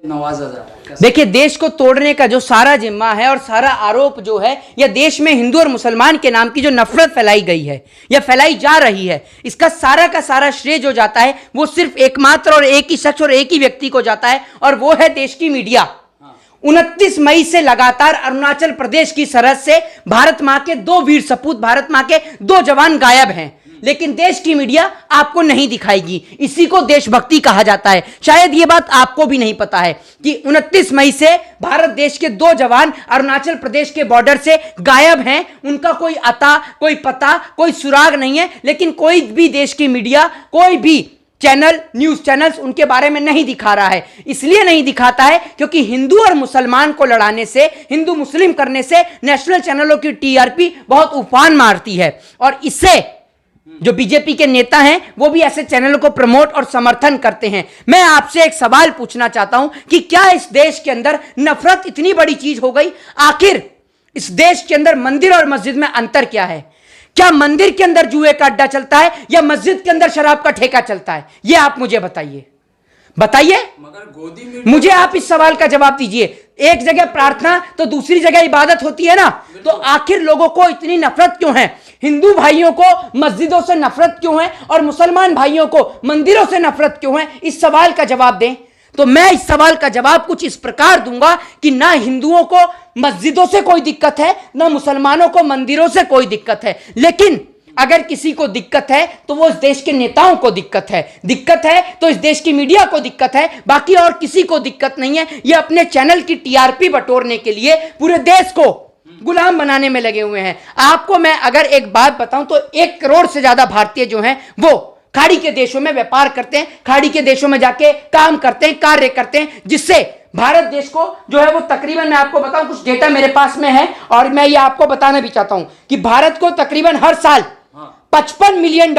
नवाजा जा रहा है। देखिए, देश को तोड़ने का जो सारा जिम्मा है और सारा आरोप जो है, या देश में हिंदू और मुसलमान के नाम की जो नफरत फैलाई गई है या फैलाई जा रही है, इसका सारा का सारा श्रेय जो जाता है वो सिर्फ एकमात्र और एक ही शख्स और एक ही व्यक्ति को जाता है, और वो है देश की मीडिया। 29 मई से लगातार अरुणाचल प्रदेश की सरहद से भारत मां के 2 वीर सपूत, भारत मां के 2 जवान गायब हैं, लेकिन देश की मीडिया आपको नहीं दिखाएगी। इसी को देशभक्ति कहा जाता है। शायद ये बात आपको भी नहीं पता है कि 29 मई से भारत देश के 2 जवान अरुणाचल प्रदेश के बॉर्डर से गायब हैं। उनका कोई अता, कोई पता, कोई सुराग नहीं है, लेकिन कोई भी देश की मीडिया, कोई भी चैनल, न्यूज चैनल्स उनके बारे में नहीं दिखा रहा है। इसलिए नहीं दिखाता है क्योंकि हिंदू और मुसलमान को लड़ाने से, हिंदू मुस्लिम करने से नेशनल चैनलों की टीआरपी बहुत उफान मारती है, और इससे जो बीजेपी के नेता हैं वो भी ऐसे चैनलों को प्रमोट और समर्थन करते हैं। मैं आपसे एक सवाल पूछना चाहता हूं कि क्या इस देश के अंदर नफरत इतनी बड़ी चीज हो गई? आखिर इस देश के अंदर मंदिर और मस्जिद में अंतर क्या है? क्या मंदिर के अंदर जुए का अड्डा चलता है या मस्जिद के अंदर शराब का ठेका चलता है? यह आप मुझे बताइए, मगर गोदी में मुझे आप इस सवाल का जवाब दीजिए। एक जगह प्रार्थना तो दूसरी जगह इबादत होती है ना, तो आखिर लोगों को इतनी नफरत क्यों है? हिंदू भाइयों को मस्जिदों से नफरत क्यों है और मुसलमान भाइयों को मंदिरों से नफरत क्यों है? इस सवाल का जवाब दें। तो मैं इस सवाल का जवाब कुछ इस प्रकार दूंगा कि ना हिंदुओं को मस्जिदों से कोई दिक्कत है, ना मुसलमानों को मंदिरों से कोई दिक्कत है, लेकिन अगर किसी को दिक्कत है तो वो इस देश के नेताओं को दिक्कत है तो इस देश की मीडिया को दिक्कत है, बाकी और किसी को दिक्कत नहीं है। ये अपने चैनल की टीआरपी बटोरने के लिए पूरे देश को गुलाम बनाने में लगे हुए हैं। आपको मैं अगर एक बात बताऊं तो 1 करोड़ से ज्यादा भारतीय जो हैं वो खाड़ी के देशों में व्यापार करते हैं, खाड़ी के देशों में जाके काम करते हैं, कार्य करते हैं, जिससे भारत देश को जो है वो तकरीबन, मैं आपको बताऊं, कुछ डेटा मेरे पास में है और मैं ये आपको बताना भी चाहता हूं कि भारत को तकरीबन हर साल $55 मिलियन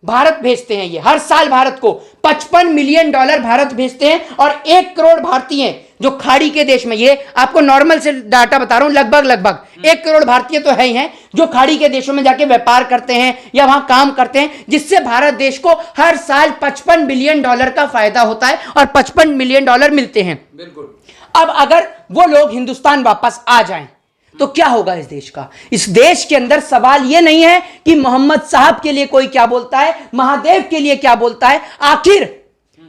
भारत भेजते हैं। ये हर साल भारत को $55 मिलियन भारत भेजते हैं, और 1 करोड़ भारतीय जो खाड़ी के देश में, ये आपको नॉर्मल से डाटा बता रहा हूं, लगभग 1 करोड़ भारतीय तो है ही हैं जो खाड़ी के देशों में जाके व्यापार करते हैं या वहां काम करते हैं, जिससे भारत देश को हर साल $55 बिलियन का फायदा होता है और $55 मिलियन मिलते हैं। बिल्कुल। अब अगर वो लोग हिंदुस्तान वापस आ जाएं तो क्या होगा इस देश का? इस देश के अंदर सवाल यह नहीं है कि मोहम्मद साहब के लिए कोई क्या बोलता है, महादेव के लिए क्या बोलता है। आखिर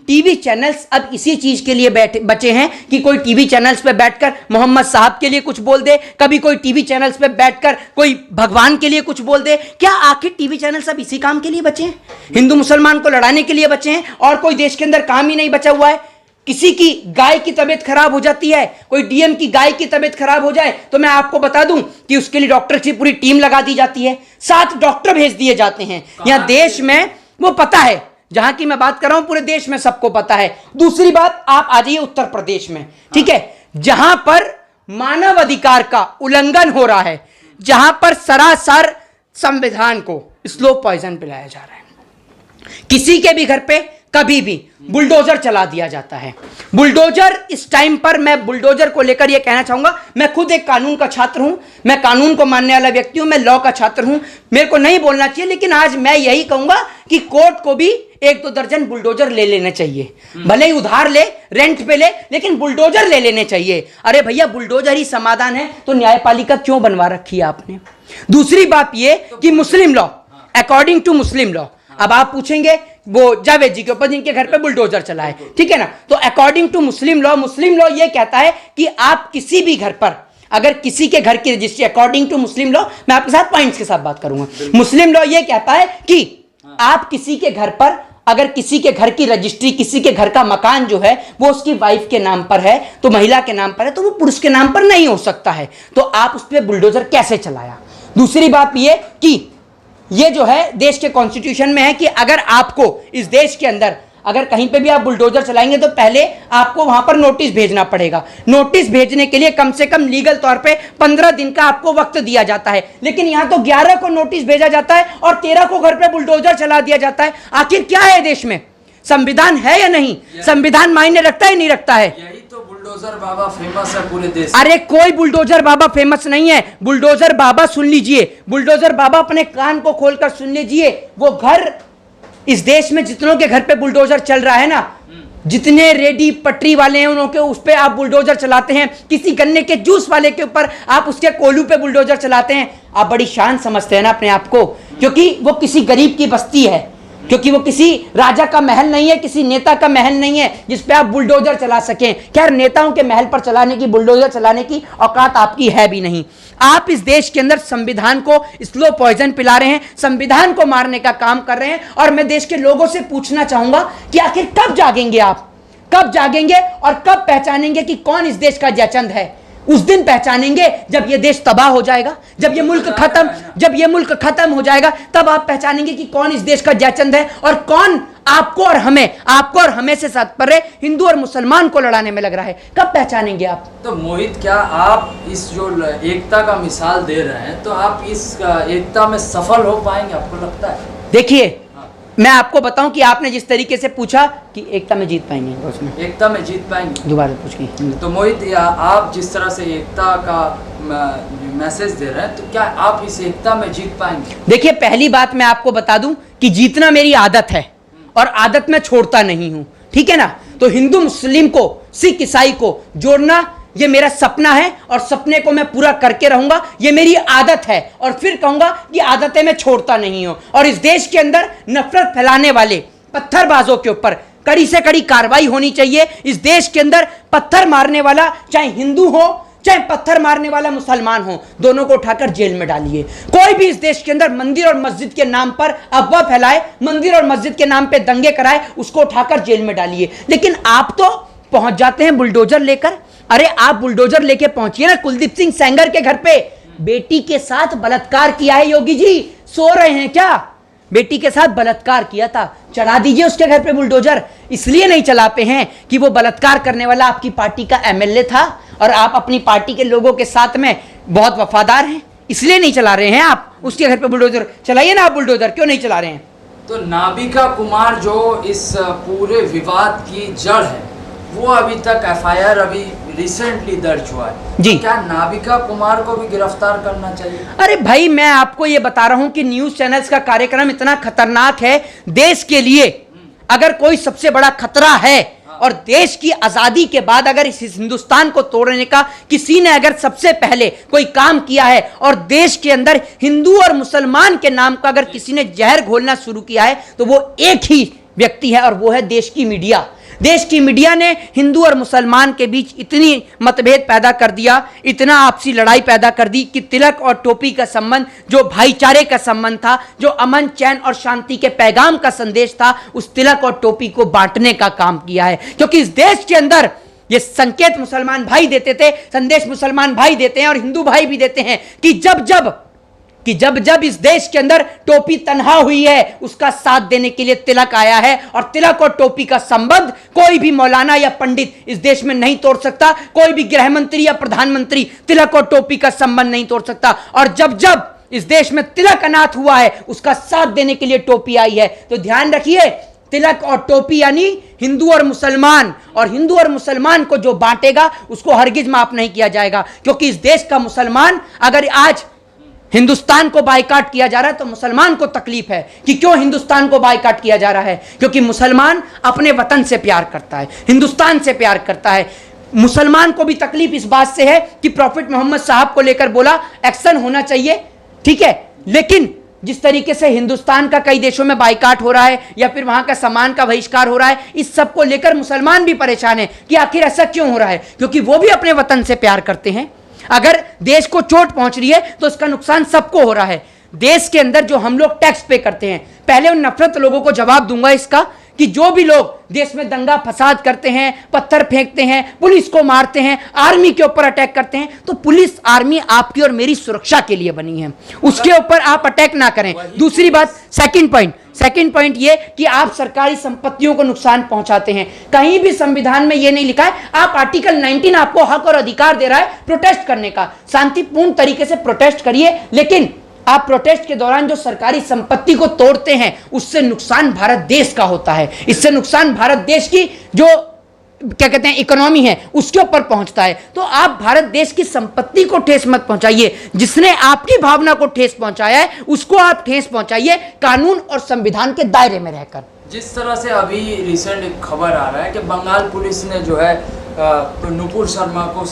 टीवी चैनल्स अब इसी चीज के लिए बचे हैं कि कोई टीवी चैनल्स पे बैठकर मोहम्मद साहब के लिए कुछ बोल दे, कभी कोई टीवी चैनल्स पे बैठकर कोई भगवान के लिए कुछ बोल दे। क्या आखिर टीवी चैनल्स अब इसी काम के लिए बचे हैं? हिंदू मुसलमान को लड़ाने के लिए बचे हैं और कोई देश के अंदर काम ही नहीं बचा हुआ है? किसी की गाय की तबीयत खराब हो जाती है, कोई डीएम की गाय की तबीयत खराब हो जाए, तो मैं आपको बता दूं कि उसके लिए डॉक्टर की पूरी टीम लगा दी जाती है, 7 डॉक्टर भेज दिए जाते हैं। यहां देश में वो पता है, जहां की मैं बात कर रहा हूं पूरे देश में सबको पता है। दूसरी बात, आप आ जाइए उत्तर प्रदेश में, ठीक है, जहां पर मानव अधिकार का उल्लंघन हो रहा है, जहां पर सरासर संविधान को स्लो पॉइजन पिलाया जा रहा है। किसी के भी घर पे कभी भी बुलडोजर चला दिया जाता है। बुलडोजर, इस टाइम पर मैं बुलडोजर को लेकर यह कहना चाहूंगा, मैं खुद एक कानून का छात्र हूं, मैं कानून को मानने वाला व्यक्ति हूं, मैं लॉ का छात्र हूं, मेरे को नहीं बोलना चाहिए, लेकिन आज मैं यही कहूंगा कि कोर्ट को भी 1-2 दर्जन बुलडोजर ले लेने चाहिए। भले ही उधार ले, रेंट पे ले, लेकिन बुलडोजर ले लेने चाहिए। अरे भैया, बुलडोजर ही समाधान है तो न्यायपालिका क्यों बनवा रखी है आपने? दूसरी बात यह कि Muslim law, according to Muslim law, अब आप पूछेंगे वो जावेद जी के ऊपर जिनके घर पे बुलडोजर चला है, ठीक है ना, तो अकॉर्डिंग टू मुस्लिम लॉ ये कहता है कि आप किसी भी घर पर, अगर किसी के घर की registry, according to Muslim law, मैं आपके साथ पॉइंट्स के साथ बात करूंगा, मुस्लिम लॉ ये कहता है कि आप किसी के घर पर, अगर किसी के घर की रजिस्ट्री, किसी के घर का मकान जो है वो उसकी वाइफ के नाम पर है, तो महिला के नाम पर है, तो वो पुरुष के नाम पर नहीं हो सकता है, तो आप उस पर बुलडोजर कैसे चलाया? दूसरी बात ये कि ये जो है देश के कॉन्स्टिट्यूशन में है कि अगर आपको इस देश के अंदर अगर कहीं पे भी आप बुलडोजर चलाएंगे तो पहले आपको वहां पर नोटिस भेजना पड़ेगा। नोटिस भेजने के लिए कम से कम लीगल तौर पे 15 दिन का आपको वक्त दिया जाता है, लेकिन यहां तो 11 को नोटिस भेजा जाता है और 13 को घर पे बुलडोजर चला दिया जाता है। आखिर क्या है देश में? संविधान है या नहीं? संविधान मायने रखता है नहीं रखता है? यही तो बुलडोजर बाबा फेमस है पूरे देश। अरे कोई बुलडोजर बाबा फेमस नहीं है। बुलडोजर बाबा सुन लीजिए, बुलडोजर बाबा अपने कान को खोलकर सुन लीजिए, वो घर, इस देश में जितनों के घर पे बुलडोजर चल रहा है ना, जितने रेडी पटरी वाले हैं उनके उस पे आप बुलडोजर चलाते हैं, किसी गन्ने के जूस वाले के ऊपर आप उसके कोलू पे बुलडोजर चलाते हैं। आप बड़ी शान समझते हैं ना अपने आप को, क्योंकि वो किसी गरीब की बस्ती है, क्योंकि वो किसी राजा का महल नहीं है, किसी नेता का महल नहीं है जिस पे आप बुलडोजर चला सकें। खैर, नेताओं के महल पर चलाने की, बुलडोजर चलाने की औकात आपकी है भी नहीं। आप इस देश के अंदर संविधान को स्लो पॉइजन पिला रहे हैं, संविधान को मारने का काम कर रहे हैं। और मैं देश के लोगों से पूछना चाहूंगा कि आखिर कब जागेंगे आप, कब जागेंगे और कब पहचानेंगे कि कौन इस देश का जयचंद है? उस दिन पहचानेंगे जब ये देश तबाह हो जाएगा, जब ये मुल्क खत्म हो जाएगा, तब आप पहचानेंगे कि कौन इस देश का जयचंद है और कौन आपको और हमें से तात्पर्य हिंदू और मुसलमान को लड़ाने में लग रहा है। कब पहचानेंगे आप? तो मोहित, क्या आप इस जो एकता का मिसाल दे रहे हैं, तो आप इस एकता में सफल हो पाएंगे, आपको लगता है? देखिए, मैं आपको बताऊं कि आपने जिस तरीके से पूछा कि एकता में जीत पाएंगे, उसमें एकता में जीत पाएंगे, दोबारा पूछिए। तो मोहित, आप जिस तरह से एकता का मैसेज दे रहे हैं, तो क्या आप इस एकता में जीत पाएंगे? देखिए, पहली बात मैं आपको बता दूं कि जीतना मेरी आदत है और आदत मैं छोड़ता नहीं हूं, ठीक है ना। तो हिंदू मुस्लिम को, सिख ईसाई को जोड़ना ये मेरा सपना है और सपने को मैं पूरा करके रहूंगा, ये मेरी आदत है। और फिर कहूंगा कि आदतें मैं छोड़ता नहीं हूं। और इस देश के अंदर नफरत फैलाने वाले पत्थरबाजों के ऊपर कड़ी से कड़ी कार्रवाई होनी चाहिए। इस देश के अंदर पत्थर मारने वाला चाहे हिंदू हो, चाहे पत्थर मारने वाला मुसलमान हो, दोनों को उठाकर जेल में डालिए। कोई भी इस देश के अंदर मंदिर और मस्जिद के नाम पर अफवाह फैलाए, मंदिर और मस्जिद के नाम पे दंगे कराए, उसको उठाकर जेल में डालिए। लेकिन आप तो पहुंच जाते हैं बुलडोजर लेकर। अरे आप बुलडोजर लेके पहुंचिए ना कुलदीप सिंह सेंगर के घर पे। बेटी के साथ बलात्कार किया है योगी जी, सो रहे हैं क्या? बेटी के साथ बलात्कार किया था, चढ़ा दीजिए उसके घर पे बुलडोजर। इसलिए नहीं चलाते हैं कि वो बलात्कार करने वाला आपकी पार्टी का एमएलए था और आप अपनी पार्टी के लोगों के साथ में बहुत वफादार हैं, इसलिए नहीं चला रहे हैं आप उसके घर पे बुलडोजर। चलाइए ना आप बुलडोजर, क्यों नहीं चला रहे हैं? तो नाबिका कुमार जो इस पूरे विवाद की जड़ है, वो अभी तक एफआईआर अभी रिसेंटली दर्ज हुआ है जी। तो क्या नाबिका कुमार को भी गिरफ्तार करना चाहिए? अरे भाई, मैं आपको ये बता रहा हूं कि न्यूज चैनल्स का कार्यक्रम इतना खतरनाक है देश के लिए। अगर कोई सबसे बड़ा खतरा है और देश की आजादी के बाद अगर इस हिंदुस्तान को तोड़ने का किसी ने अगर सबसे पहले कोई काम किया है और देश के अंदर हिंदू और मुसलमान के नाम का अगर किसी ने जहर घोलना शुरू किया है, तो वो एक ही व्यक्ति है और वो है देश की मीडिया। देश की मीडिया ने हिंदू और मुसलमान के बीच इतनी मतभेद पैदा कर दिया, इतना आपसी लड़ाई पैदा कर दी कि तिलक और टोपी का संबंध, जो भाईचारे का संबंध था, जो अमन चैन और शांति के पैगाम का संदेश था, उस तिलक और टोपी को बांटने का काम किया है। क्योंकि इस देश के अंदर ये संकेत मुसलमान भाई देते थे, संदेश मुसलमान भाई देते हैं और हिंदू भाई भी देते हैं कि जब जब इस देश के अंदर टोपी तन्हा हुई है, उसका साथ देने के लिए तिलक आया है। और तिलक और टोपी का संबंध कोई भी मौलाना या पंडित इस देश में नहीं तोड़ सकता, कोई भी गृह मंत्री या प्रधानमंत्री तिलक और टोपी का संबंध नहीं तोड़ सकता। और जब जब इस देश में तिलक अनाथ हुआ है, उसका साथ देने के लिए टोपी आई है। तो ध्यान रखिए, तिलक और टोपी यानी हिंदू और मुसलमान, और हिंदू और मुसलमान को जो बांटेगा उसको हरगिज माफ नहीं किया जाएगा। क्योंकि इस देश का मुसलमान, अगर आज हिंदुस्तान को बायकाट किया जा रहा है तो मुसलमान को तकलीफ है कि क्यों हिंदुस्तान को बायकाट किया जा रहा है। क्योंकि मुसलमान अपने वतन से प्यार करता है, हिंदुस्तान से प्यार करता है। मुसलमान को भी तकलीफ इस बात से है कि प्रॉफिट मोहम्मद साहब को लेकर बोला एक्शन होना चाहिए, ठीक है, लेकिन जिस तरीके से हिंदुस्तान का कई देशों में बायकाट हो रहा है या फिर वहां का सामान का बहिष्कार हो रहा है, इस सब को लेकर मुसलमान भी परेशान है कि आखिर ऐसा क्यों हो रहा है। क्योंकि वो भी अपने वतन से प्यार करते हैं। अगर देश को चोट पहुंच रही है तो इसका नुकसान सबको हो रहा है। देश के अंदर जो हम लोग टैक्स पे करते हैं, पहले उन नफरत लोगों को जवाब दूंगा इसका कि जो भी लोग देश में दंगा फसाद करते हैं, पत्थर फेंकते हैं, पुलिस को मारते हैं, आर्मी के ऊपर अटैक करते हैं, तो पुलिस आर्मी आपकी और मेरी सुरक्षा के लिए बनी है, उसके ऊपर आप अटैक ना करें। दूसरी बात, सेकंड पॉइंट ये कि आप सरकारी संपत्तियों को नुकसान पहुंचाते हैं। कहीं भी संविधान में ये नहीं लिखा है। आप आर्टिकल 19 आपको हक और अधिकार दे रहा है प्रोटेस्ट करने का, शांतिपूर्ण तरीके से प्रोटेस्ट करिए, लेकिन आप प्रोटेस्ट के दौरान जो सरकारी संपत्ति को तोड़ते हैं उससे नुकसान भारत देश का होता है। इससे नुकसान भारत देश की जो क्या कहते हैं इकोनॉमी है उसके ऊपर पहुंचता है। तो आप भारत देश की संपत्ति को ठेस मत पहुंचाइए। जिसने आपकी भावना को ठेस पहुंचाया है उसको आप ठेस पहुंचाइए, कानून और संविधान के दायरे में रहकर। जिस तरह से अभी रिसेंट एक खबर आ रहा है कि बंगाल पुलिस ने जो है नुपुर शर्मा को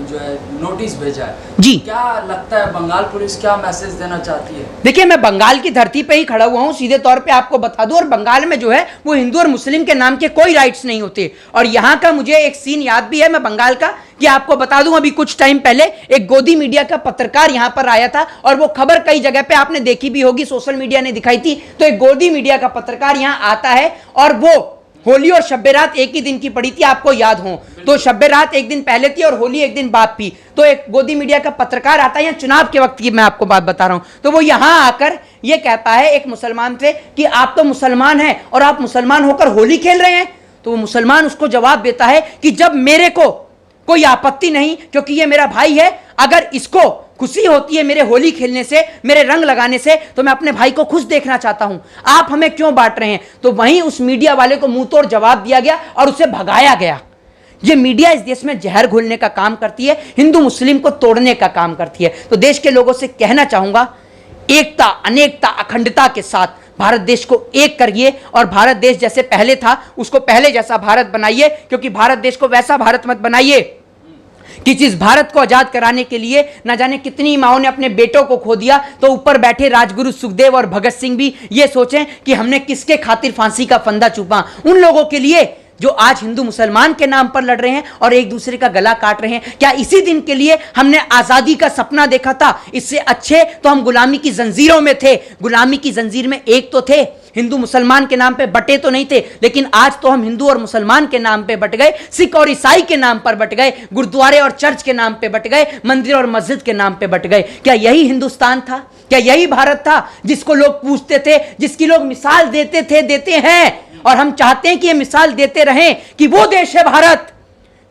जो है नोटिस भेजा है जी, क्या लगता है बंगाल पुलिस क्या मैसेज देना चाहती है? देखिए मैं बंगाल की धरती पे ही खड़ा हुआ हूं, सीधे तौर पे आपको बता दूं, और बंगाल में जो है वो हिंदू और मुस्लिम के नाम के कोई राइट्स नहीं होते। और यहां का मुझे एक सीन याद भी है, मैं बंगाल का, कि आपको बता दूं, अभी कुछ टाइम पहले एक गोदी मीडिया का पत्रकार यहां पर आया था, और वो खबर कई जगह पे आपने देखी भी होगी, सोशल मीडिया ने दिखाई थी। तो एक गोदी मीडिया का पत्रकार यहां आता है, और वो होली और शब्बे रात एक ही दिन की पड़ी थी, आपको याद हो तो शब्बे रात एक दिन पहले थी और होली एक दिन बाद थी। तो एक गोदी मीडिया का पत्रकार आता है, यहाँ चुनाव के वक्त की मैं आपको बात बता रहा हूं, तो वो यहां आकर ये कहता है एक मुसलमान से कि आप तो मुसलमान हैं और आप मुसलमान होकर होली खेल रहे हैं। तो वो मुसलमान उसको जवाब देता है कि जब मेरे को कोई आपत्ति नहीं, क्योंकि ये मेरा भाई है, अगर इसको खुशी होती है मेरे होली खेलने से, मेरे रंग लगाने से, तो मैं अपने भाई को खुश देखना चाहता हूं, आप हमें क्यों बांट रहे हैं? तो वहीं उस मीडिया वाले को मुंह तोड़ जवाब दिया गया और उसे भगाया गया। ये मीडिया इस देश में जहर घोलने का काम करती है, हिंदू मुस्लिम को तोड़ने का काम करती है। तो देश के लोगों से कहना चाहूंगा, एकता, अनेकता, अखंडता के साथ भारत देश को एक करिए, और भारत देश जैसे पहले था उसको पहले जैसा भारत बनाइए, क्योंकि भारत देश को वैसा भारत मत बनाइए कि जिस भारत को आजाद कराने के लिए न जाने कितनी माओं ने अपने बेटों को खो दिया, तो ऊपर बैठे राजगुरु सुखदेव और भगत सिंह भी ये सोचें कि हमने किसके खातिर फांसी का फंदा चुपा। उन लोगों के लिए जो आज हिंदू मुसलमान के नाम पर लड़ रहे हैं और एक दूसरे का गला काट रहे हैं, क्या इसी दिन के लिए हमने आजादी का सपना देखा था? इससे अच्छे तो हम गुलामी की जंजीरों में थे, गुलामी की जंजीर में एक तो थे, हिंदू मुसलमान के नाम पे बटे तो नहीं थे, लेकिन आज तो हम हिंदू और मुसलमान के नाम पे बट गए, सिख और ईसाई के नाम पर बट गए, गुरुद्वारे और चर्च के नाम पे बट गए, मंदिर और मस्जिद के नाम पे बट गए। क्या यही हिंदुस्तान था? क्या यही भारत था जिसको लोग पूछते थे, जिसकी लोग मिसाल देते थे, देते हैं, और हम चाहते हैं कि ये मिसाल देते रहें कि वो देश है भारत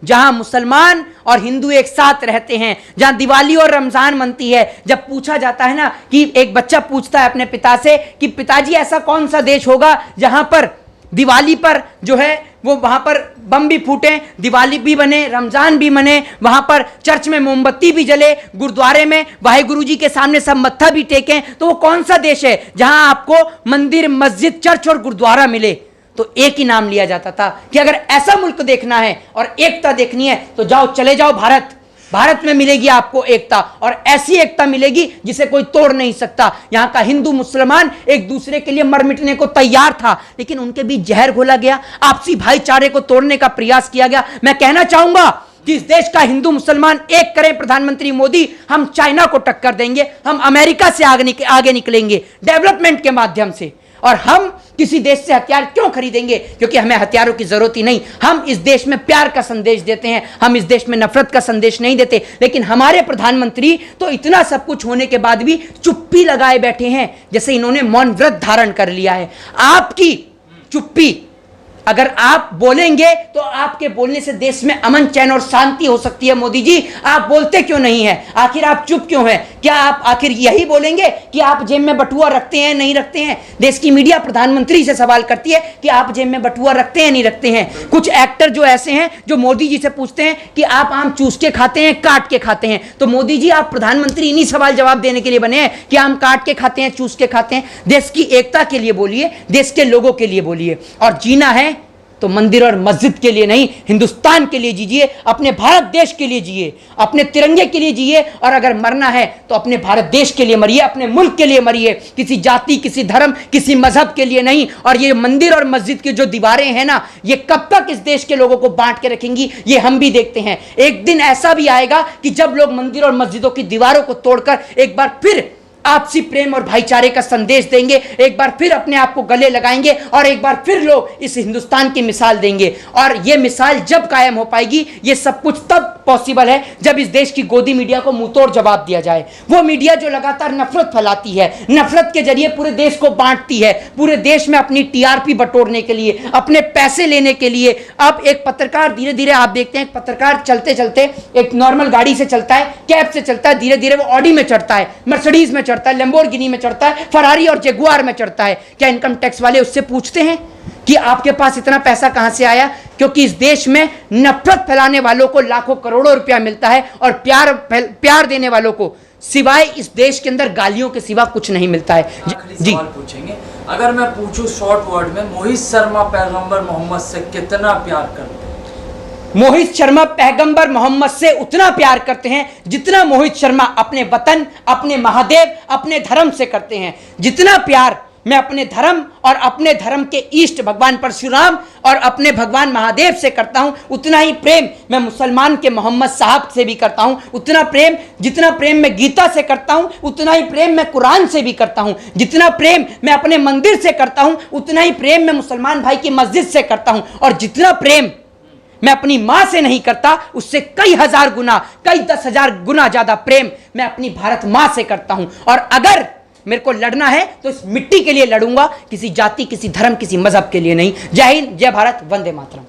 जहां मुसलमान और हिंदू एक साथ रहते हैं, जहां दिवाली और रमजान मनती है। जब पूछा जाता है ना, कि एक बच्चा पूछता है अपने पिता से कि पिताजी ऐसा कौन सा देश होगा जहां पर दिवाली पर जो है वो वहां पर बम भी फूटे, दिवाली भी बने, रमजान भी मने, वहां पर चर्च में मोमबत्ती भी जले, गुरुद्वारे में वाहेगुरु जी के सामने सब मत्था भी टेकें, तो वो कौन सा देश है जहां आपको मंदिर, मस्जिद, चर्च और गुरुद्वारा मिले? तो एक ही नाम लिया जाता था कि अगर ऐसा मुल्क देखना है और एकता देखनी है तो जाओ, चले जाओ भारत, भारत में मिलेगी आपको एकता, और ऐसी एकता मिलेगी जिसे कोई तोड़ नहीं सकता। यहां का हिंदू मुसलमान एक दूसरे के लिए मर मिटने को तैयार था, लेकिन उनके बीच जहर घोला गया, आपसी भाईचारे को तोड़ने का प्रयास किया गया। मैं कहना चाहूंगा कि इस देश का हिंदू मुसलमान एक करें, प्रधानमंत्री मोदी, हम चाइना को टक्कर देंगे, हम अमेरिका से आगे निकलेंगे डेवलपमेंट के माध्यम से। और हम किसी देश से हथियार क्यों खरीदेंगे? क्योंकि हमें हथियारों की जरूरत ही नहीं। हम इस देश में प्यार का संदेश देते हैं, हम इस देश में नफरत का संदेश नहीं देते। लेकिन हमारे प्रधानमंत्री तो इतना सब कुछ होने के बाद भी चुप्पी लगाए बैठे हैं, जैसे इन्होंने मौन व्रत धारण कर लिया है। आपकी चुप्पी, अगर आप बोलेंगे तो आपके बोलने से देश में अमन, चैन और शांति हो सकती है। मोदी जी, आप बोलते क्यों नहीं है? आखिर आप चुप क्यों हैं? क्या आप आखिर यही बोलेंगे कि आप जेब में बटुआ रखते हैं, नहीं रखते हैं? देश की मीडिया प्रधानमंत्री से सवाल करती है कि आप जेब में बटुआ रखते हैं, नहीं रखते हैं। कुछ एक्टर जो ऐसे हैं जो मोदी जी से पूछते हैं कि आप आम चूस के खाते हैं, काट के खाते हैं? तो मोदी जी, आप प्रधानमंत्री इन्हीं सवाल जवाब देने के लिए बने हैं कि आम काट के खाते हैं, चूस के खाते हैं? देश की एकता के लिए बोलिए, देश के लोगों के लिए बोलिए, और जीना है तो मंदिर और मस्जिद के लिए नहीं, हिंदुस्तान के लिए जीजिए, अपने भारत देश के लिए जिए, अपने तिरंगे के लिए जिए, और अगर मरना है तो अपने भारत देश के लिए मरिए, अपने मुल्क के लिए मरिए, किसी जाति, किसी धर्म, किसी मजहब के लिए नहीं। और ये मंदिर और मस्जिद की जो दीवारें हैं ना, ये कब तक इस देश के लोगों को बांट के रखेंगी, ये हम भी देखते हैं। एक दिन ऐसा भी आएगा कि जब लोग मंदिर और मस्जिदों की दीवारों को तोड़कर एक बार फिर आपसी प्रेम और भाईचारे का संदेश देंगे, एक बार फिर अपने आप को गले लगाएंगे, और एक बार फिर लोग इस हिंदुस्तान की मिसाल देंगे। और ये मिसाल जब कायम हो पाएगी, ये सब कुछ तब पॉसिबल है जब इस देश की गोदी मीडिया को मुंहतोड़ जवाब दिया जाए। वो मीडिया जो लगातार नफरत फैलाती है, नफरत के जरिए पूरे देश को बांटती है, पूरे देश में अपनी टीआरपी बटोरने के लिए, अपने पैसे लेने के लिए। अब एक पत्रकार, धीरे धीरे आप देखते हैं, एक पत्रकार चलते चलते एक नॉर्मल गाड़ी से चलता है, कैब से चलता है, धीरे धीरे वो ऑडी में चढ़ता है, मर्सिडीज में चढ़ता है, लैम्बोर्गिनी में चढ़ता है, फरारी और जगुआर में चढ़ता है। क्या इनकम टैक्स वाले उससे पूछते हैं कि आपके पास इतना पैसा कहां से आया? क्योंकि इस देश में नफरत फैलाने वालों को लाखों करोड़ों रुपया मिलता है, और प्यार देने वालों को सिवाय इस देश के अंदर गालियों के सिवा कुछ नहीं मिलता है। जी, सवाल पूछेंगे अगर मैं पूछूं शॉर्ट वर्ड में, मोहित शर्मा पैगंबर मोहम्मद से कितना प्यार करते हैं? मोहित शर्मा पैगंबर मोहम्मद से उतना प्यार करते हैं जितना मोहित शर्मा अपने वतन, अपने महादेव, अपने धर्म से करते हैं। जितना प्यार मैं अपने धर्म और अपने धर्म के इष्ट भगवान परशुराम और अपने भगवान महादेव से करता हूं, उतना ही प्रेम मैं मुसलमान के मोहम्मद साहब से भी करता हूं। उतना प्रेम, जितना प्रेम मैं गीता से करता हूं, उतना ही प्रेम मैं कुरान से भी करता हूं। जितना प्रेम मैं अपने मंदिर से करता हूं, उतना ही प्रेम मैं मुसलमान भाई की मस्जिद से करता हूं। और जितना प्रेम मैं अपनी मां से नहीं करता, उससे कई हजार गुना, कई 10,000 गुना ज्यादा प्रेम मैं अपनी भारत मां से करता हूं। और अगर मेरे को लड़ना है तो इस मिट्टी के लिए लड़ूंगा, किसी जाति, किसी धर्म, किसी मजहब के लिए नहीं। जय हिंद, जय भारत, वंदे मातरम।